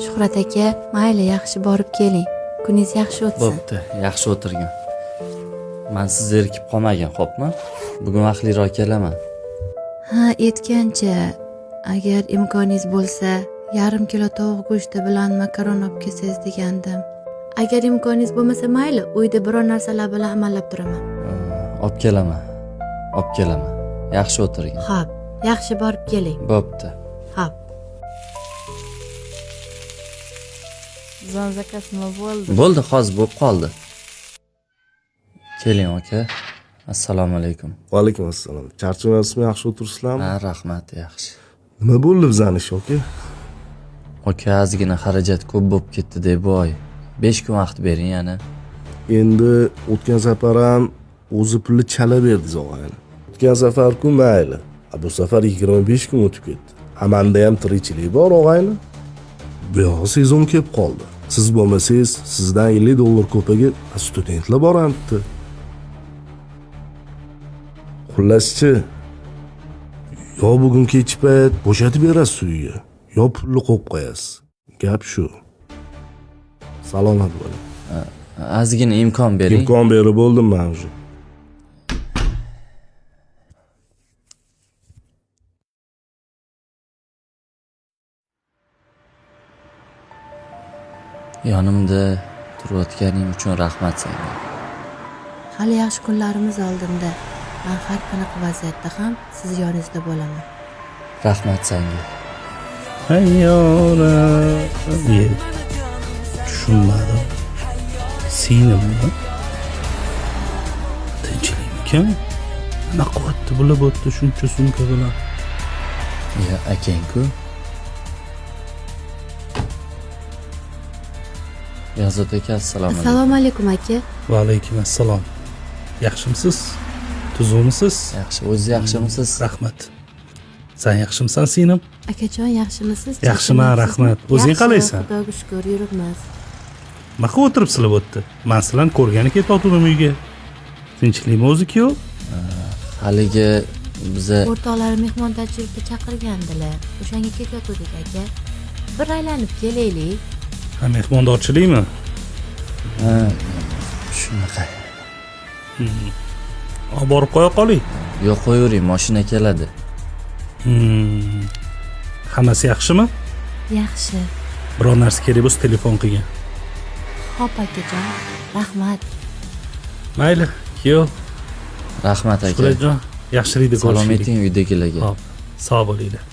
Shuhrat aka, mayli, yaxshi borib keling. Kuningiz yaxshi o'tsin. Bo'pti, yaxshi o'tirgin. Men siz zerikib qolmagan, xo'pmi? Bugun vaqtliroq kelaman. Ha, aytgancha, agar imkoningiz bo'lsa, yarim kilo tovuq go'shti bilan makaron olib kelsangiz degandim. Agar imkoningiz bo'lmasa, mayli, uyda biror narsalar bilan amallab turaman. Olib kelaman. Yaxshi o'tirgin. Xo'p, yaxshi borib keling. Bo'pti. Xo'p. Zon zakasi nima bo'ldi? Bo'ldi, hozir bo'lib qoldi. Keling, aka. Assalomu alaykum. Va alaykum assalom. Charchamayapsizmi? Yaxshi o'tirsizlarmi? Ha, rahmat, yaxshi. Nima bo'ldi bizani ish, aka? Aka, ozgina xarajat ko'p bo'lib ketdi deb bu oy. 5 kun vaqt bering yana. Endi o'tgan safar ham o'zi pulni chala berdingiz, og'ayni. O'tgan safar-ku mayli. Bu safar 25 kun o'tib ketdi. Hamanda ham tirikchilik bor, og'ayni. Bu yoq sezon kelib qoldi. Siz bo'lmasangiz, sizdan $50 ko'paga studentlar boramdi. Xullaschi, yo bugun kech payt bo'shatib berasiz uyga, yo pulni qo'yib qo'yasiz. Gap shu. Salomat bo'ling. Ozgina imkon bering. Imkon berib bo'ldim men уже. Yonimda turayotganing uchun rahmat senga. Hali yaxshi kunlarimiz oldinda. Men har qanaqa vaziyatda ham siz yoningizda bo'laman. Rahmat senga. Hayyora. Tushunmadim. Sinimmi? Tinchlikmikan? Nima qilyapti bular bo'tdi shuncha sumka bilan? Ya, akang-ku. Yazid aka, assalomu alaykum. Assalomu alaykum aka. Va alaykum assalom. Yaxshimisiz? Tuzukmisiz? Yaxshi, o'zingiz yaxshimisiz? Rahmat. Sen yaxshimisan Sinim? Akajon, yaxshimisiz? Yaxshiman, rahmat. O'zing qalaysan? Xudoga shukr, yuribmiz. Nima qilib o'tiribsizlar bu yerda? Men sizlarni ko'rgani ketayotgandim uyga. Tinchlikmi o'zi-ku? Haligi biza O'rtoqlar mehmon tashrifga chaqirgandilar. O'shanga ketayotdik aka. Bir aylanib kelaylik. Ha, mehmondorchilikmi? ha, shunaqa. Borib qo'ya qoling. Yo'q, qo'yavering, mashina keladi. Hammasi yaxshimi? Yaxshi. Biror narsa kerak bo'lsa telefon qilgin. Xo'p akajon, rahmat. Mayli, yo'q. Rahmat aka. Shuhratjon, yaxshilikda Salom ko'rishaylik. eting uydagilarga. Hop, sog' bo'linglar.